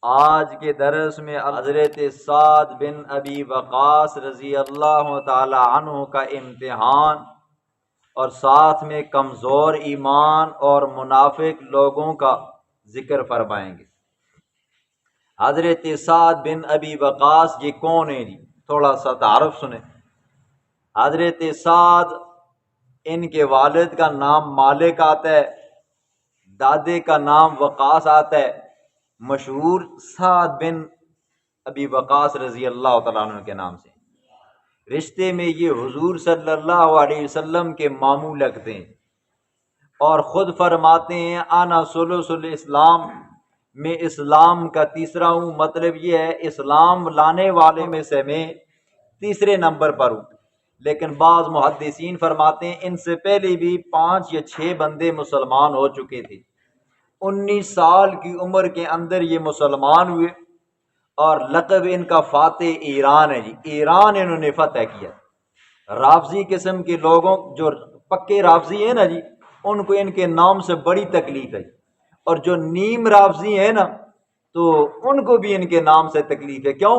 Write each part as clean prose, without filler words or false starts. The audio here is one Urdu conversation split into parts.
آج کے درس میں حضرت سعد بن ابی وقاص رضی اللہ تعالی عنہ کا امتحان اور ساتھ میں کمزور ایمان اور منافق لوگوں کا ذکر فرمائیں گے۔ حضرت سعد بن ابی وقاص یہ کون ہیں جی؟ تھوڑا سا تعارف سنیں۔ حضرت سعد، ان کے والد کا نام مالک آتا ہے، دادے کا نام وقاص آتا ہے، مشہور سعد بن ابی وقاص رضی اللہ تعالیٰ عنہ کے نام سے۔ رشتے میں یہ حضور صلی اللہ علیہ وسلم کے ماموں لگتے ہیں، اور خود فرماتے ہیں انا ثلث الاسلام، میں اسلام کا تیسرا ہوں، مطلب یہ ہے اسلام لانے والے میں سے میں تیسرے نمبر پر ہوں۔ لیکن بعض محدثین فرماتے ہیں ان سے پہلے بھی 5 یا 6 بندے مسلمان ہو چکے تھے۔ 19 سال کی عمر کے اندر یہ مسلمان ہوئے، اور لقب ان کا فاتح ایران ہے جی، ایران انہوں نے فتح کیا۔ رافضی قسم کے لوگوں، جو پکے رافضی ہیں نا جی، ان کو ان کے نام سے بڑی تکلیف ہے، اور جو نیم رافضی ہیں نا تو ان کو بھی ان کے نام سے تکلیف ہے۔ کیوں؟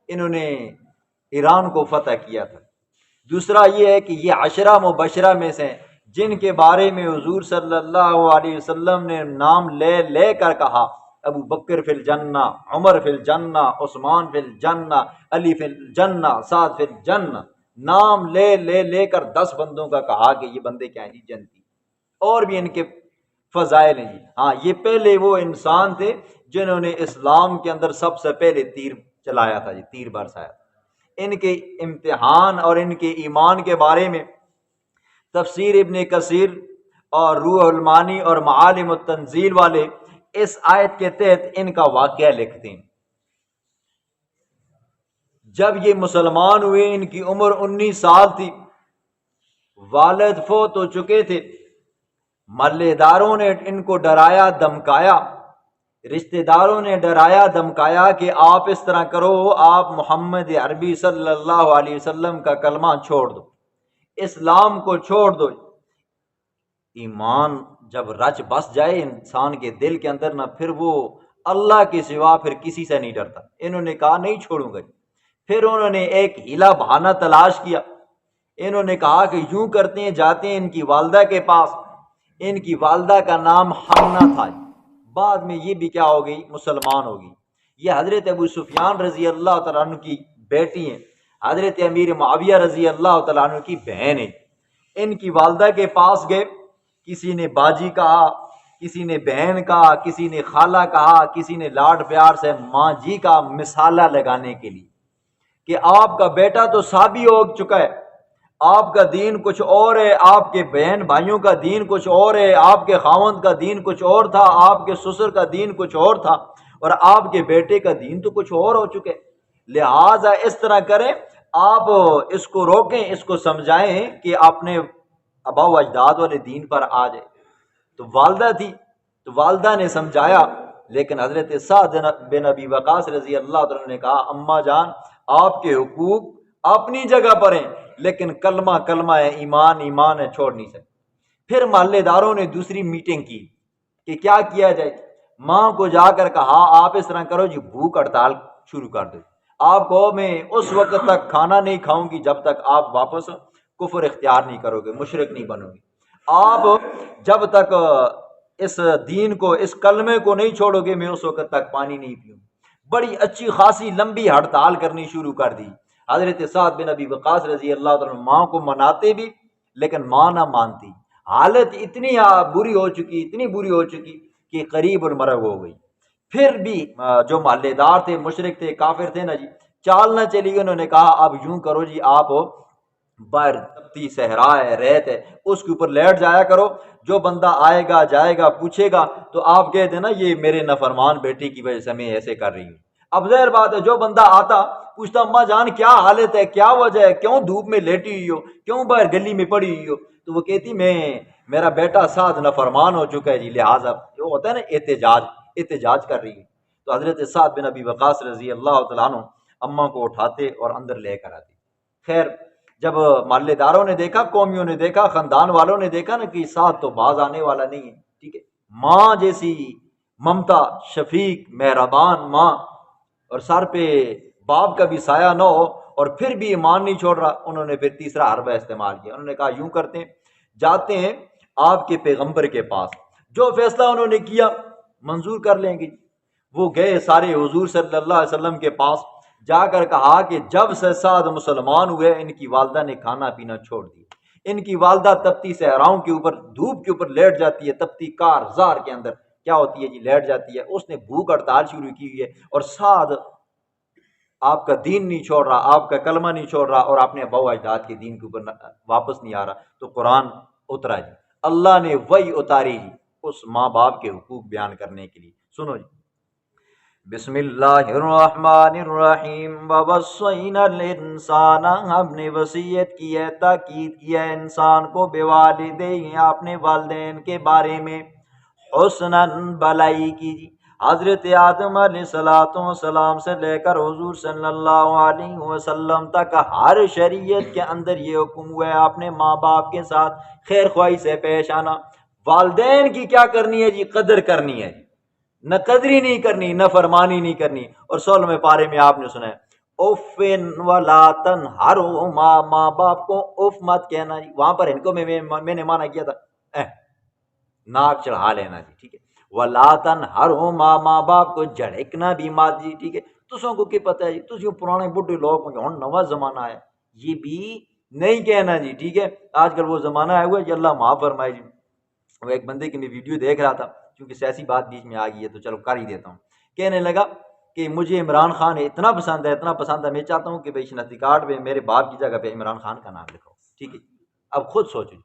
انہوں نے ایران کو فتح کیا تھا۔ دوسرا یہ ہے کہ یہ 10 مبشرہ میں سے ہیں، جن کے بارے میں حضور صلی اللہ علیہ وسلم نے نام لے لے کر کہا، ابو بکر فی الجنہ، عمر فی الجنہ، عثمان فی الجنہ، علی فی الجنہ، سعد فی الجنہ، نام لے لے لے کر 10 بندوں کا کہا کہ یہ بندے کیا ہیں جی؟ جنتی۔ اور بھی ان کے فضائل ہیں جی۔ ہاں، یہ پہلے وہ انسان تھے جنہوں نے اسلام کے اندر سب سے پہلے تیر چلایا تھا جی، تیر برسایا تھا۔ ان کے امتحان اور ان کے ایمان کے بارے میں تفسیر ابن کثیر اور روح المعانی اور معالم التنزیل والے اس آیت کے تحت ان کا واقعہ لکھتے ہیں۔ جب یہ مسلمان ہوئے، ان کی عمر 19 سال تھی، والد فوت ہو چکے تھے، محلے داروں نے ان کو ڈرایا دھمکایا، رشتہ داروں نے ڈرایا دھمکایا کہ آپ اس طرح کرو، آپ محمد عربی صلی اللہ علیہ وسلم کا کلمہ چھوڑ دو، اسلام کو چھوڑ دو۔ ایمان جب رچ بس جائے انسان کے دل کے اندر نا، پھر وہ اللہ کے سوا پھر کسی سے نہیں ڈرتا۔ انہوں نے کہا نہیں چھوڑوں گا۔ پھر انہوں نے ایک ہیلا بہانہ تلاش کیا۔ انہوں نے کہا کہ یوں کرتے ہیں، جاتے ہیں ان کی والدہ کے پاس۔ ان کی والدہ کا نام حمنہ تھا، بعد میں یہ بھی کیا ہو گئی؟ مسلمان ہو گئی۔ یہ حضرت ابو سفیان رضی اللہ تعالیٰ عنہ کی بیٹی ہیں، حضرت امیر معاویہ رضی اللہ تعالیٰ عنہ کی بہن ہیں۔ ان کی والدہ کے پاس گئے، کسی نے باجی کہا، کسی نے بہن کہا، کسی نے خالہ کہا، کسی نے لاڈ پیار سے ماں جی کا مثالہ لگانے کے لیے کہ آپ کا بیٹا تو صحابی ہو چکا ہے، آپ کا دین کچھ اور ہے، آپ کے بہن بھائیوں کا دین کچھ اور ہے، آپ کے خاوند کا دین کچھ اور تھا، آپ کے سسر کا دین کچھ اور تھا، اور آپ کے بیٹے کا دین تو کچھ اور ہو چکے، لہٰذا اس طرح کریں، آپ اس کو روکیں، اس کو سمجھائیں کہ اپنے آبا و اجداد والے دین پر آ جائے۔ تو والدہ تھی، تو والدہ نے سمجھایا، لیکن حضرت سعد بن ابی وقاص رضی اللہ عنہ نے کہا اماں جان، آپ کے حقوق اپنی جگہ پر ہیں، لیکن کلمہ کلمہ ہے، ایمان ایمان ہے، چھوڑ نہیں سکتے۔ پھر محلے داروں نے دوسری میٹنگ کی کہ کیا کیا جائے۔ ماں کو جا کر کہا آپ اس طرح کرو جی، بھوک ہڑتال شروع کر دو، آپ کو میں اس وقت تک کھانا نہیں کھاؤں گی جب تک آپ واپس کفر اختیار نہیں کرو گے، مشرک نہیں بنو گے، آپ جب تک اس دین کو، اس کلمے کو نہیں چھوڑو گے، میں اس وقت تک پانی نہیں پیوں۔ بڑی اچھی خاصی لمبی ہڑتال کرنی شروع کر دی۔ حضرت سعد بن ابی وقاص رضی اللہ عنہ ماں کو مناتے بھی، لیکن ماں نہ مانتی۔ حالت اتنی بری ہو چکی، اتنی بری ہو چکی کہ قریب المرگ ہو گئی۔ پھر بھی جو محلے دار تھے، مشرک تھے، کافر تھے نا جی، چال نہ چلی، انہوں نے کہا اب یوں کرو جی، آپ باہر تپتی صحرا ہے، ریت ہے، اس کے اوپر لیٹ جایا کرو، جو بندہ آئے گا جائے گا پوچھے گا تو آپ کہہ دینا یہ میرے نافرمان بیٹے کی وجہ سے میں ایسے کر رہی ہوں۔ اب ظاہر بات ہے جو بندہ آتا پوچھتا اماں جان کیا حالت ہے، کیا وجہ ہے، کیوں دھوپ میں لیٹی ہوئی ہو، کیوں باہر گلی میں پڑی ہوئی ہو، تو وہ کہتی میرا بیٹا سعد نافرمان ہو چکا ہے جی، لہٰذا جو ہوتا ہے نا احتجاج کر رہی ہے۔ تو حضرت سعد بن ابی وقاص رضی اللہ تعالیٰ عنہ اماں کو اٹھاتے اور اندر لے کر آتے۔ خیر جب محلے داروں نے دیکھا، قومیوں نے دیکھا، خاندان والوں نے دیکھا نا کہ سعد تو باز آنے والا نہیں ہے، ٹھیک ہے، ماں جیسی ممتا، شفیق، مہربان ماں، اور سر پہ باپ کا بھی سایہ نہ ہو اور پھر بھی ایمان نہیں چھوڑ رہا، انہوں نے پھر تیسرا حربہ استعمال کیا۔ انہوں نے کہا یوں کرتے ہیں، جاتے ہیں آپ کے پیغمبر کے پاس، جو فیصلہ انہوں نے کیا منظور کر لیں گے۔ وہ گئے سارے حضور صلی اللہ علیہ وسلم کے پاس، جا کر کہا کہ جب سے سعد مسلمان ہوئے ان کی والدہ نے کھانا پینا چھوڑ دیا۔ ان کی والدہ تپتی صحراؤں کے اوپر دھوپ کے اوپر لیٹ جاتی ہے، تپتی کار زار کے اندر کیا ہوتی ہے جی، لیٹ جاتی ہے۔ اس نے بھوک ہڑتال شروع کی ہوئی ہے، اور سعد آپ کا دین نہیں چھوڑ رہا، آپ کا کلمہ نہیں چھوڑ رہا، اور اپنے ابا و اجداد کے دین کے اوپر واپس نہیں آ رہا۔ تو قرآن اترا جی، اللہ نے وہی اتاری جی اس ماں باپ کے حقوق بیان کرنے کے لیے۔ سنو جی، بسم اللہ الرحمن الرحیم، ووصینا الانسان، ہم نے وصیت کی ہے، تاکید کیا ہے انسان کو، بوالدیہ، اپنے والدین کے بارے میں، حسناً، بھلائی کی جی۔ حضرت آدم علیہ السلام سے لے کر حضور صلی اللہ علیہ وسلم تک ہر شریعت کے اندر یہ حکم ہوا ہے اپنے ماں باپ کے ساتھ خیر خواہی سے پیش آنا۔ والدین کی کیا کرنی ہے جی؟ قدر کرنی ہے، نہ قدری نہیں کرنی، نہ فرمانی نہیں کرنی۔ اور 16ویں پارے میں آپ نے سنا ہے اوفن ولا تنہرہما، ماں باپ کو اف مت کہنا جی۔ وہاں پر ان کو میں نے مانا کیا تھا ناک چڑھا لینا جی، ٹھیک ہے۔ ولا تنہرہما، ماں باپ کو جھڑکنا بھی مات جی، ٹھیک ہے۔ تسوں کو کی پتہ ہے جی، تسوں پرانے بڈھے لوگ ہن نواں زمانہ ہے، یہ بھی نہیں کہنا جی، ٹھیک ہے۔ آج کل وہ زمانہ ہے ہوا جی، اللہ معاف فرمائے جی۔ وہ ایک بندے کی میں ویڈیو دیکھ رہا تھا، کیونکہ سیاسی بات بیچ میں آ گئی ہے تو چلو کر ہی دیتا ہوں۔ کہنے لگا کہ مجھے عمران خان اتنا پسند ہے، اتنا پسند ہے، میں چاہتا ہوں کہ بھائی شناختی کارڈ پہ میرے باپ کی جگہ پہ عمران خان کا نام لکھو، ٹھیک ہے۔ اب خود سوچو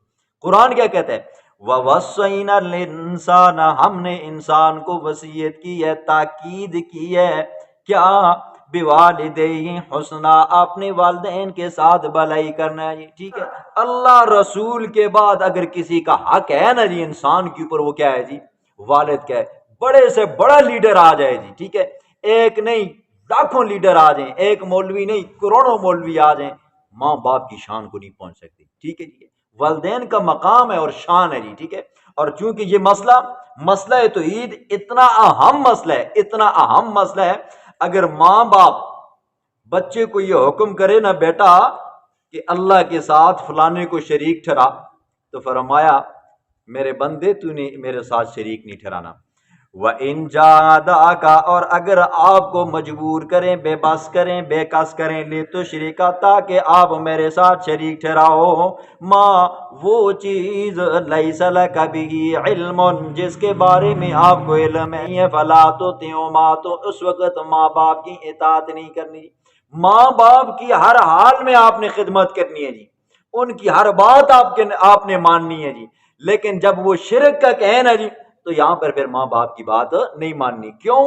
قرآن کیا کہتا ہے، وَوَصَّيْنَا الْإِنسَانَ، ہم نے انسان کو وصیت کی ہے، تاکید کی ہے، کیا؟ بِوَالِدَيْهِ حُسْنًا، اپنے والدین کے ساتھ بھلائی کرنا ہے جی، ٹھیک ہے۔ اللہ رسول کے بعد اگر کسی کا حق ہے نا جی انسان کے اوپر، وہ کیا ہے جی؟ والد کا ہے۔ بڑے سے بڑا لیڈر آ جائے جی، ٹھیک ہے، ایک نہیں لاکھوں لیڈر آ جائیں، ایک مولوی نہیں کروڑوں مولوی آ جائیں، ماں باپ کی شان کو نہیں پہنچ سکتی، ٹھیک ہے جی۔ والدین کا مقام ہے اور شان ہے جی، ٹھیک ہے۔ اور چونکہ یہ مسئلہ توحید اتنا اہم مسئلہ ہے، اتنا اہم مسئلہ ہے، اگر ماں باپ بچے کو یہ حکم کرے نا بیٹا کہ اللہ کے ساتھ فلانے کو شریک ٹھہرا، تو فرمایا میرے بندے تو نے میرے ساتھ شریک نہیں ٹھہرانا۔ وَإِن جَاهَدَاكَ، اور اگر آپ کو مجبور کریں، بے بس کریں، بے کس کریں، لِتُشْرِكَ، تاکہ آپ میرے ساتھ شریک ٹھہراؤ، ماں وہ چیز، لَيْسَ لَكَ بِهِ عِلْمٌ، جس کے بارے میں آپ کو علم ہے، فَلَا تُطِعْهُمَا، تو اس وقت ماں باپ کی اطاعت نہیں کرنی۔ ماں باپ کی ہر حال میں آپ نے خدمت کرنی ہے جی، ان کی ہر بات آپ نے ماننی ہے جی، لیکن جب وہ شرک کا کہیں نا جی، تو یہاں پر پھر ماں باپ کی بات نہیں ماننی۔ کیوں؟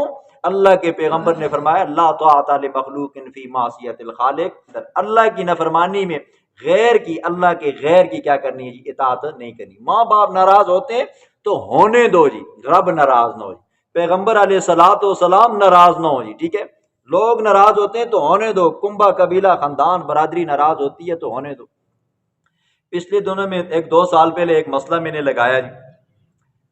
اللہ کے پیغمبر نے فرمایا لا طاعت لمخلوق فی معصیت الخالق، اللہ کی نافرمانی میں اللہ کے غیر کی کیا کرنی ہے جی؟ اطاعت نہیں کرنی۔ ماں باپ ناراض ہوتے ہیں تو ہونے دو جی، رب ناراض نہ ہو جی، پیغمبر علیہ الصلوۃ والسلام ناراض نہ ہو جی، ٹھیک ہے۔ لوگ ناراض ہوتے ہیں تو ہونے دو، کنبا قبیلہ خاندان برادری ناراض ہوتی ہے تو ہونے دو۔ پچھلے دنوں میں 1-2 سال پہلے ایک مسئلہ میں نے لگایا جی،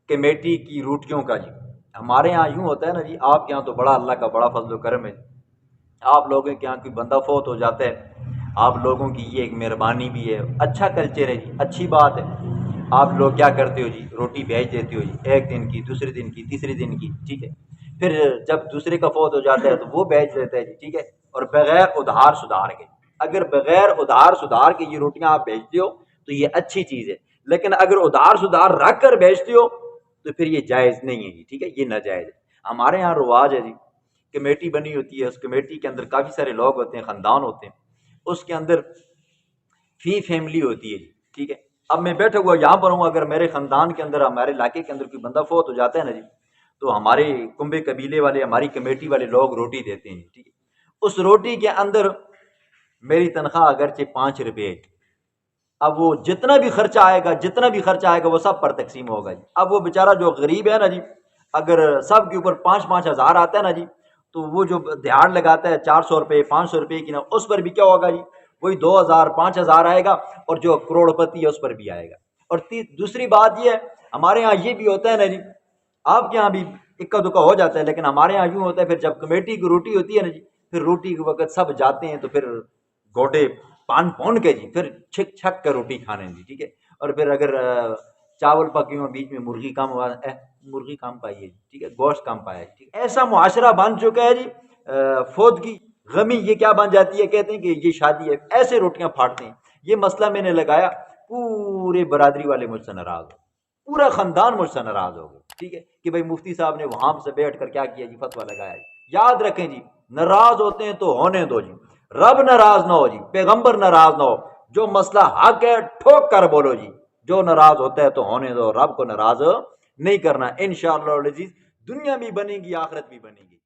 کمیٹی کی روٹیوں کا جی۔ ہمارے ہاں یوں ہوتا ہے نا جی، آپ کے ہاں تو بڑا اللہ کا بڑا فضل و کرم ہے، آپ لوگوں کے ہاں کوئی بندہ فوت ہو جاتا ہے، آپ لوگوں کی یہ ایک مہربانی بھی ہے، اچھا کلچر ہے جی، اچھی بات ہے۔ آپ لوگ کیا کرتے ہو جی؟ روٹی بھیج دیتے ہو جی، ایک دن کی، دوسرے دن کی، تیسرے دن کی، ٹھیک ہے۔ پھر جب دوسرے کا فوت ہو جاتا ہے تو وہ بھیج دیتا ہے جی، ٹھیک ہے، اور بغیر ادھار سدھار کے۔ اگر بغیر ادھار سدھار کے یہ روٹیاں آپ بھیجتے ہو تو یہ اچھی چیز ہے، لیکن اگر ادھار سدھار رکھ کر بھیجتے ہو تو پھر یہ جائز نہیں ہے جی، ٹھیک ہے، یہ ناجائز ہے۔ ہمارے یہاں رواج ہے جی، کمیٹی بنی ہوتی ہے، اس کمیٹی کے اندر کافی سارے لوگ ہوتے ہیں، خاندان ہوتے ہیں، اس کے اندر فی فیملی ہوتی ہے جی، ٹھیک ہے۔ اب میں بیٹھا ہوا یہاں پر ہوں، اگر میرے خاندان کے اندر، ہمارے علاقے کے اندر کوئی بندہ فوت ہو جاتا ہے نا جی، تو ہمارے کنبے قبیلے والے، ہماری کمیٹی والے لوگ روٹی دیتے ہیں، ٹھیک ہے۔ اس روٹی کے اندر میری تنخواہ اگرچہ 5 روپے ہے، اب وہ جتنا بھی خرچہ آئے گا وہ سب پر تقسیم ہوگا جی۔ اب وہ بیچارہ جو غریب ہے نا جی، اگر سب کے اوپر 5-5 ہزار آتا ہے نا جی، تو وہ جو دیہڑ لگاتا ہے 400 روپے 500 روپے کی نا، اس پر بھی کیا ہوگا جی؟ وہی 2000 5000 آئے گا، اور جو کروڑ پتی ہے اس پر بھی آئے گا۔ اور دوسری بات یہ ہے، ہمارے ہاں یہ بھی ہوتا ہے نا جی، آپ کے ہاں بھی اکا دکا ہو جاتا ہے، لیکن ہمارے یہاں یوں ہوتا ہے، پھر جب کمیٹی کی روٹی ہوتی ہے نا جی، پھر روٹی کے وقت سب جاتے ہیں تو پھر گوٹے پان پون کے جی پھر چھک چھک کے روٹی کھانے جی، ٹھیک ہے۔ اور پھر اگر چاول پکی ہو بیچ میں مرغی کم ہوا، مرغی کم پائی ہے جی، ٹھیک ہے، گوشت کم پایا ہے، ٹھیک ہے۔ ایسا معاشرہ بن چکا ہے جی، فوت کی غمی یہ کیا بن جاتی ہے، کہتے ہیں کہ یہ شادی ہے، ایسے روٹیاں پھاڑتے ہیں۔ یہ مسئلہ میں نے لگایا، پورے برادری والے مجھ سے ناراض ہو، پورا خاندان مجھ سے ناراض ہو گیا، ٹھیک ہے، کہ بھائی مفتی صاحب نے وہاں سے بیٹھ کر کیا کیا جی، فتویٰ لگایا جی۔ یاد رکھیں جی، ناراض ہوتے ہیں تو ہونے دو جی، رب ناراض نہ ہو جی، پیغمبر ناراض نہ ہو، جو مسئلہ حق ہے ٹھوک کر بولو جی، جو ناراض ہوتا ہے تو ہونے دو، رب کو ناراض نہیں کرنا۔ انشاءاللہ العزیز دنیا بھی بنے گی، آخرت بھی بنے گی۔